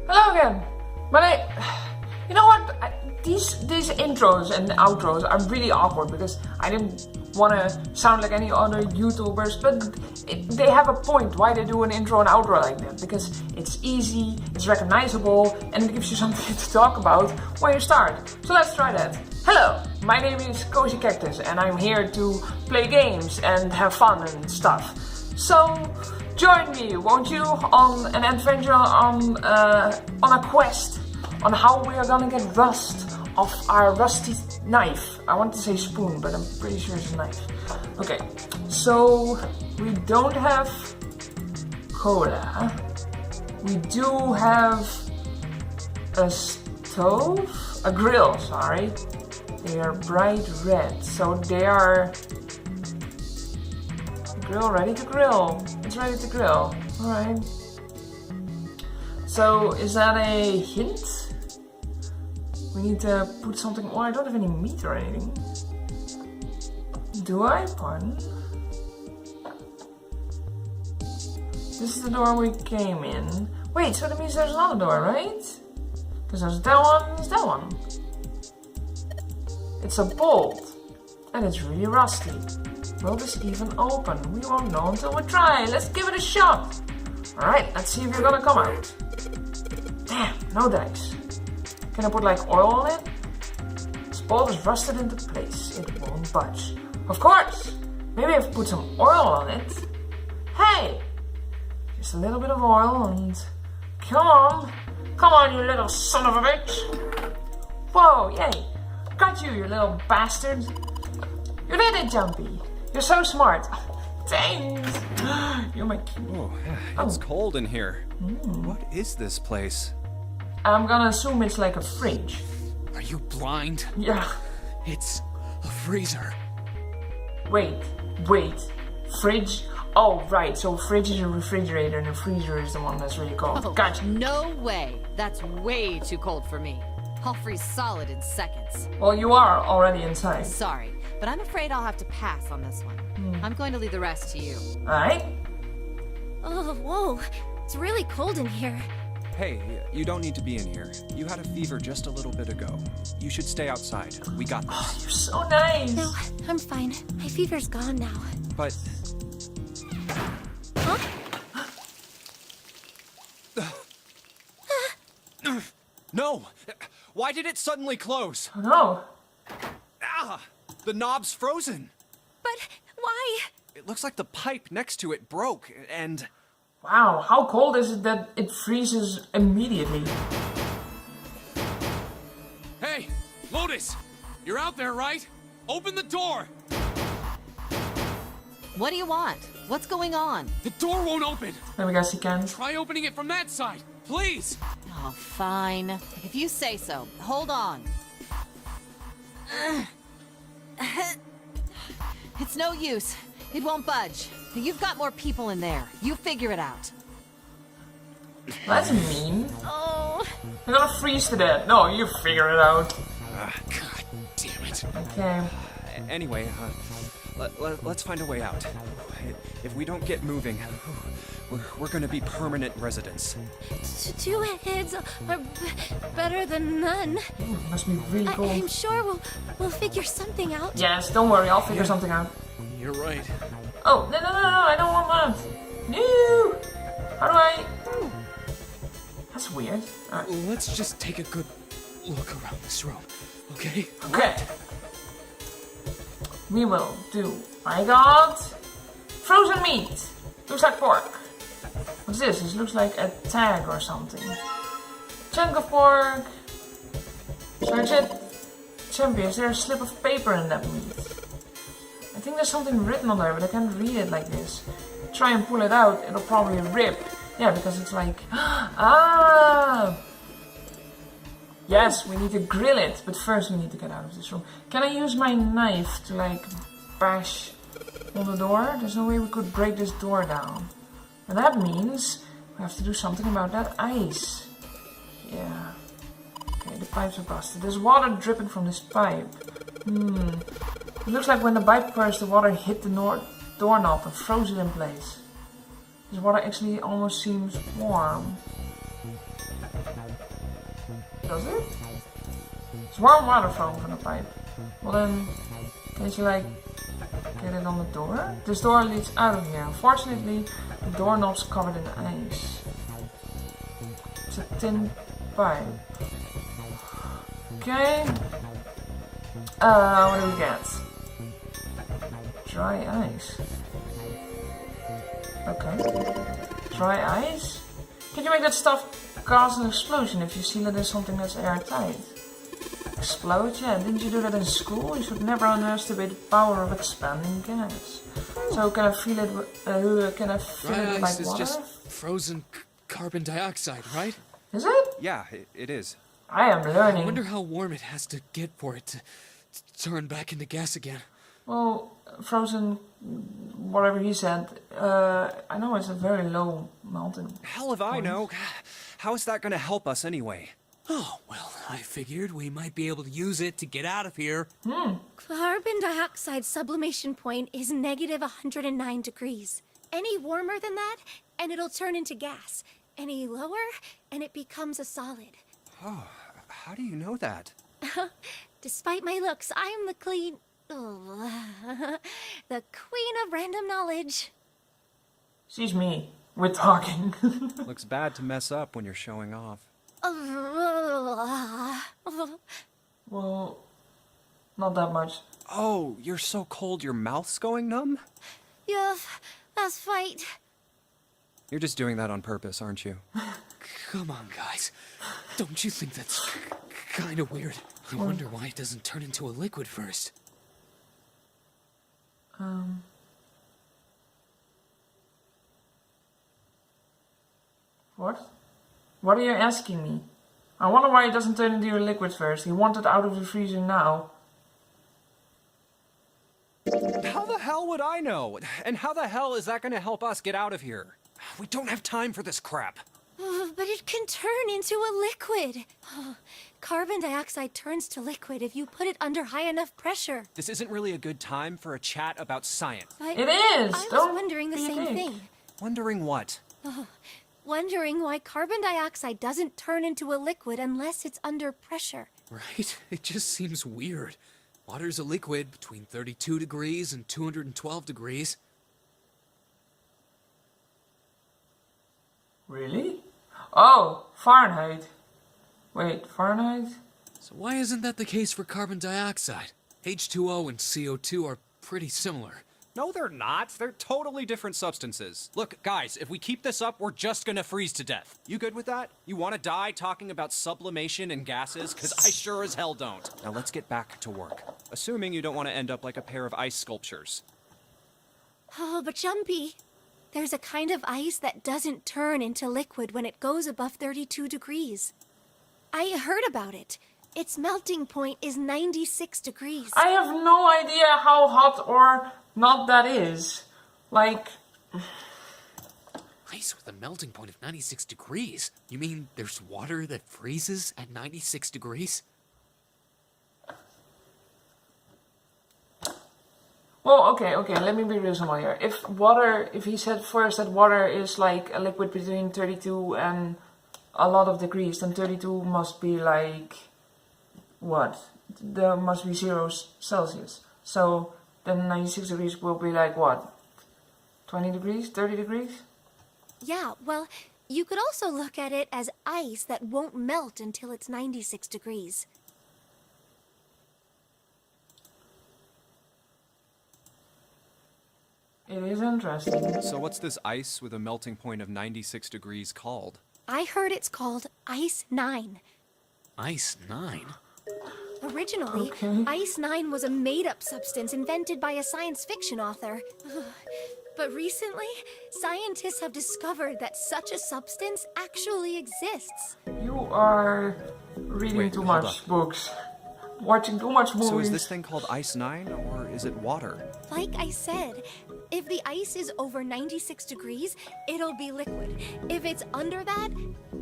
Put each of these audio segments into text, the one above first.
Hello again. You know what? These intros and outros are really awkward because I didn't want to sound like any other YouTubers, but they have a point why they do an intro and outro like that, because it's easy, it's recognizable, and it gives you something to talk about when you start. So let's try that. Hello, my name is Cactus and I'm here to play games and have fun and stuff. So join me, won't you, on an adventure, on a quest on how we are gonna get rust off our rusty knife. I want to say spoon, but I'm pretty sure it's a knife. Okay, so we don't have cola. We do have a stove, a grill, sorry. They are bright red, so they are grill, ready to grill. It's ready to grill. Alright. So is that a hint? We need to put something. Oh, I don't have any meat or anything. Do I? Pardon? This is the door we came in. Wait, so that means there's another door, right? Because there's that one, there's that one. It's a bolt. And it's really rusty. Will this even open? We won't know until we try. Let's give it a shot. Alright, let's see if you're gonna come out. Damn, no dice. Can I put like oil on it? This bolt is rusted into place. It won't budge. Of course! Maybe I've put some oil on it. Hey! Just a little bit of oil and... Come on! Come on, you little son of a bitch! Whoa, yay! Got you, you little bastard! You did it, Jumpy! You're so smart! Thanks! You're my king. Oh, it's cold in here. What is this place? I'm gonna assume it's like a fridge. Are you blind? Yeah. It's a freezer. Wait. Fridge? Oh, right. So fridge is a refrigerator and a freezer is the one that's really cold. Oh, gotcha. No way. That's way too cold for me. I'll freeze solid in seconds. Well, you are already inside. Sorry, but I'm afraid I'll have to pass on this one. I'm going to leave the rest to you. Alright. Oh, whoa. It's really cold in here. Hey, you don't need to be in here. You had a fever just a little bit ago. You should stay outside. We got this. Oh, you're so nice. No, I'm fine. My fever's gone now. But... Huh? No! Why did it suddenly close? Oh, no. Ah! The knob's frozen. But why? It looks like the pipe next to it broke, and... Wow, how cold is it that it freezes immediately? Hey, Lotus! You're out there, right? Open the door! What do you want? What's going on? The door won't open! Let me guess, he can. Try opening it from that side, please! Oh, fine. If you say so. Hold on. It's no use. It won't budge. You've got more people in there. You figure it out. That's mean. Oh. You're gonna freeze to death. No, you figure it out. God damn it. Okay. Anyway, let's find a way out. If we don't get moving, we're gonna be permanent residents. Two heads are better than none. Ooh, must be really cold. I'm sure we'll figure something out. Yes, don't worry, I'll figure something out. You're right. Oh, no, I don't want that. No! How do I... That's weird. Alright. Let's just take a good look around this room, okay? Okay. We will do... I got... frozen meat. Looks like pork. What's this? This looks like a tag or something. Chunk of pork. Search it. Jumpy, is there a slip of paper in that meat? I think there's something written on there, but I can't read it like this. Try and pull it out, it'll probably rip. Yeah, because it's like... Ah! Yes, we need to grill it, but first we need to get out of this room. Can I use my knife to like bash on the door? There's no way we could break this door down. And that means we have to do something about that ice. Yeah. Okay, the pipes are busted. There's water dripping from this pipe. It looks like when the pipe burst, the water hit the doorknob and froze it in place. This water actually almost seems warm. Does it? It's warm water flowing from the pipe. Well then, can she like get it on the door? This door leads out of here. Unfortunately, the doorknob's covered in ice. It's a tin pipe. Okay. What do we get? Dry ice. Okay. Dry ice? Can you make that stuff cause an explosion if you seal it in something that's airtight? Explode? Yeah, didn't you do that in school? You should never underestimate the power of expanding gas. So can I feel it? Can I feel Dry it ice like is water? just frozen carbon dioxide, right? Is it? Yeah, it is. I am I learning. wonder how warm it has to get for it to turn back into gas again. Well, frozen, whatever he said. I know it's a very low melting. Hell if I know. How is that gonna help us anyway? Oh, well, I figured we might be able to use it to get out of here. Carbon dioxide sublimation point is negative 109 degrees. Any warmer than that, and it'll turn into gas. Any lower, and it becomes a solid. Oh, how do you know that? Despite my looks, I'm the the queen of random knowledge. She's me. We're talking. Looks bad to mess up when you're showing off. Well, not that much. Oh, you're so cold your mouth's going numb? Yes, that's right. You're just doing that on purpose, aren't you? Come on, guys. Don't you think that's kind of weird? I wonder why it doesn't turn into a liquid first. What? What are you asking me? I wonder why it doesn't turn into a liquid first. He wants it out of the freezer now. How the hell would I know? And how the hell is that gonna help us get out of here? We don't have time for this crap. But it can turn into a liquid. Carbon dioxide turns to liquid if you put it under high enough pressure. This isn't really a good time for a chat about science. But It is! I was Don't wondering the be a same dick. thing. Wondering what? Wondering why carbon dioxide doesn't turn into a liquid unless it's under pressure. Right? It just seems weird. Water's a liquid between 32 degrees and 212 degrees. Really? Oh, Fahrenheit. Wait, Fahrenheit? So why isn't that the case for carbon dioxide? H2O and CO2 are pretty similar. No, they're not. They're totally different substances. Look, guys, if we keep this up, we're just gonna freeze to death. You good with that? You wanna die talking about sublimation and gases? Cause I sure as hell don't. Now let's get back to work. Assuming you don't wanna end up like a pair of ice sculptures. Oh, but Jumpy, there's a kind of ice that doesn't turn into liquid when it goes above 32 degrees. I heard about it. Its melting point is 96 degrees. I have no idea how hot or not that is. Like, Ice with a melting point of 96 degrees? You mean there's water that freezes at 96 degrees? well, okay, let me be reasonable here. If he said first that water is like a liquid between 32 and a lot of degrees, then 32 must be like, what? There must be 0 Celsius. So then 96 degrees will be like what? 20 degrees? 30 degrees? Yeah, well, you could also look at it as ice that won't melt until it's 96 degrees. It is interesting. So what's this ice with a melting point of 96 degrees called? I heard it's called Ice 9. Ice 9? Originally, Okay. Ice 9 was a made-up substance invented by a science fiction author. But recently, scientists have discovered that such a substance actually exists. You are reading Wait, too hold much up. books. Watching too much movies. So is this thing called Ice 9, or is it water? Like I said, if the ice is over 96 degrees, it'll be liquid. If it's under that,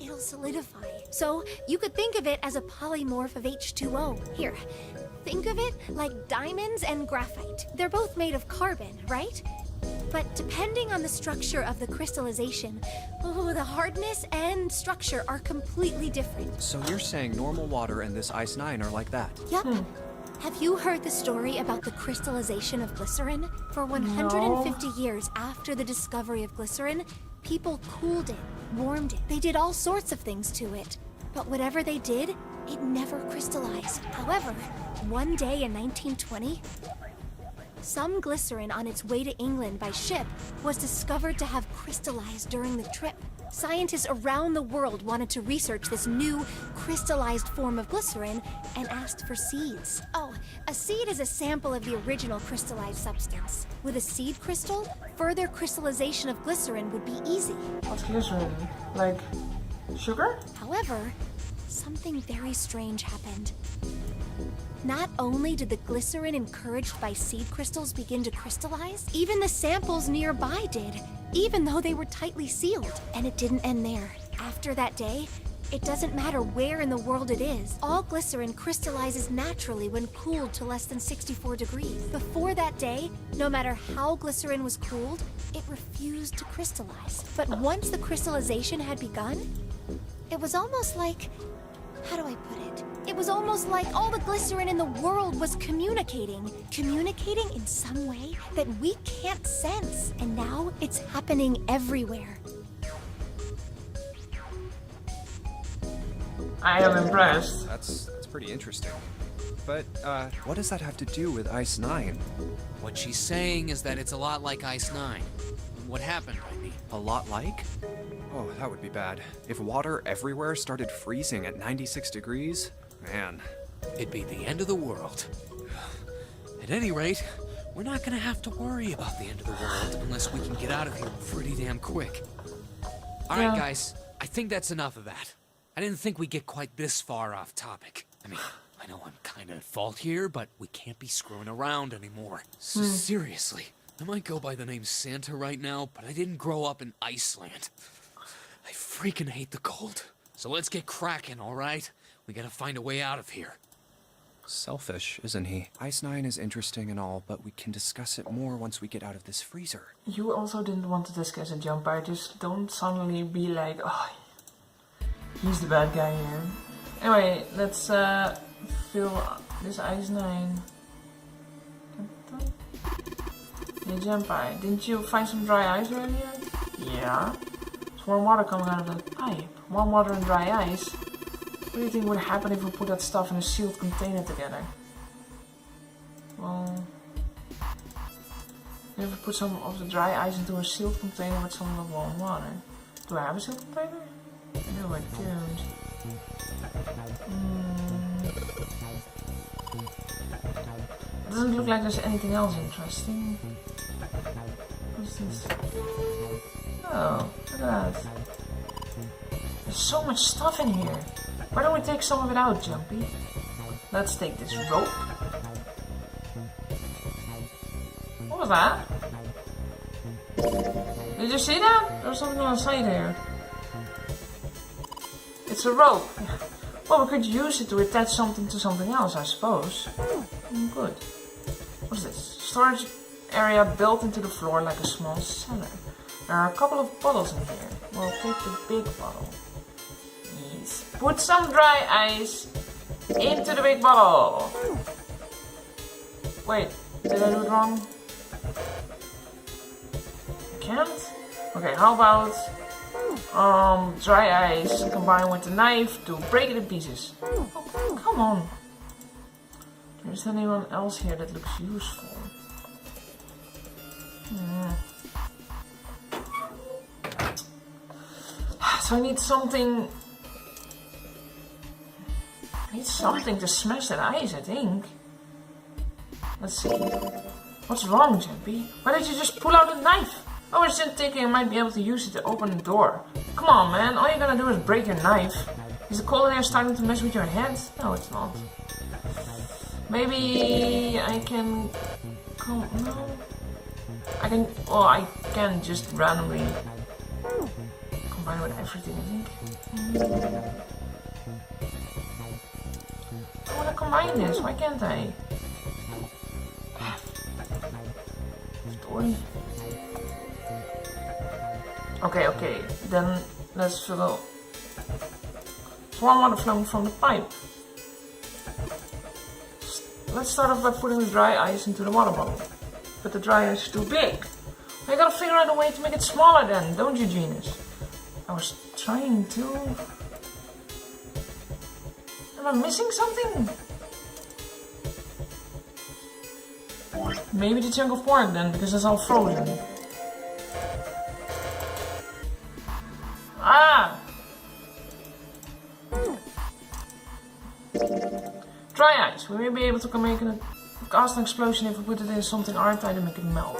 it'll solidify. So you could think of it as a polymorph of H2O. Here, think of it like diamonds and graphite. They're both made of carbon, right? But depending on the structure of the crystallization, the hardness and structure are completely different. So you're saying normal water and this Ice 9 are like that? Yup. Have you heard the story about the crystallization of glycerin? For 150 years after the discovery of glycerin, people cooled it, warmed it. They did all sorts of things to it. But whatever they did, it never crystallized. However, one day in 1920, some glycerin on its way to England by ship was discovered to have crystallized during the trip. Scientists around the world wanted to research this new crystallized form of glycerin and asked for seeds. Oh, a seed is a sample of the original crystallized substance. With a seed crystal, further crystallization of glycerin would be easy. What's glycerin? Like sugar? However, something very strange happened. Not only did the glycerin encouraged by seed crystals begin to crystallize, even the samples nearby did, even though they were tightly sealed. And it didn't end there. After that day, it doesn't matter where in the world it is, all glycerin crystallizes naturally when cooled to less than 64 degrees. Before that day, no matter how glycerin was cooled, it refused to crystallize. But once the crystallization had begun, it was almost like... how do I put it? It was almost like all the glycerin in the world was communicating in some way that we can't sense. And now it's happening everywhere. I am impressed. That's pretty interesting. But, what does that have to do with Ice 9? What she's saying is that it's a lot like Ice 9. What happened, I mean? A lot like? Oh, that would be bad. If water everywhere started freezing at 96 degrees, man. It'd be the end of the world. At any rate, we're not gonna have to worry about the end of the world unless we can get out of here pretty damn quick. Alright, guys, I think that's enough of that. I didn't think we'd get quite this far off topic. I mean, I know I'm kinda at fault here, but we can't be screwing around anymore. Seriously, I might go by the name Santa right now, but I didn't grow up in Iceland. I freaking hate the cold. So let's get cracking, alright? We gotta find a way out of here. Selfish, isn't he? Ice 9 is interesting and all, but we can discuss it more once we get out of this freezer. You also didn't want to discuss it, Jumper. Just don't suddenly be like, oh, he's the bad guy here. Anyway, let's fill this Ice 9. Hey, Jumper, didn't you find some dry ice earlier? Yeah. There's warm water coming out of that pipe. Warm water and dry ice. What do you think would happen if we put that stuff in a sealed container together? Well, you ever put some of the dry ice into a sealed container with some of the warm water? Do I have a sealed container? No, I don't. Doesn't look like there's anything else interesting. What's this? Oh, look at that. There's so much stuff in here. Why don't we take some of it out, Jumpy? Let's take this rope. What was that? Did you see that? There was something on the side here. It's a rope. Well, we could use it to attach something to something else, I suppose. Good. What is this? Storage area built into the floor like a small cellar. There are a couple of bottles in here. We'll take the big bottle. Yes. Put some dry ice into the big bottle. Wait, did I do it wrong? I can't? Okay, how about dry ice combined with the knife to break it in pieces? Oh, come on. There's anyone else here that looks useful? So I need something. I need something to smash that ice, I think. Let's see. What's wrong, Jumpy? Why did you just pull out a knife? I was just thinking I might be able to use it to open the door. Come on, man. All you're gonna do is break your knife. Is the cold air starting to mess with your head? No, it's not. Maybe I can... No. I can... Well, I can just randomly combine with everything, I think. I want to combine this. Why can't I? Story. Okay, then let's fill warm water flowing from the pipe. Let's start off by putting the dry ice into the water bottle. But the dry ice is too big. I gotta figure out a way to make it smaller then, don't you, Genius? I was trying to... Am I missing something? Maybe the chunk of pork then, because it's all frozen. Ah! Dry ice. We may be able to make a cast an explosion if we put it in something airtight and make it melt.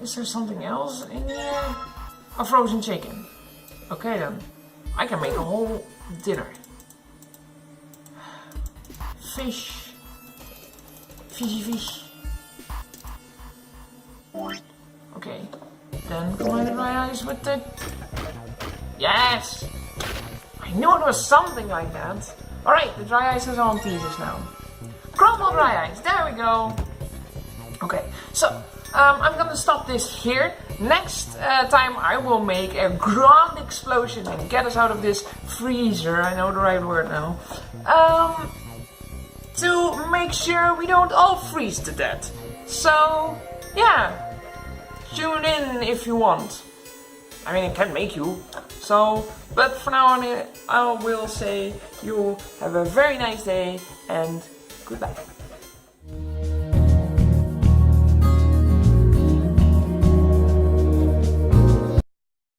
Is there something else in here? A frozen chicken. Okay then. I can make a whole dinner. Fish. Fishy fish. Okay. Then combine the dry ice with the... Yes! I knew it was something like that. Alright, the dry ice is on pieces now. Crumble dry ice, there we go. Okay, so I'm gonna stop this here. Next time I will make a grand explosion and get us out of this freezer, I know the right word now, to make sure we don't all freeze to death. So, yeah, tune in if you want. I mean, it can make you. So, but for now on, I will say you have a very nice day and goodbye.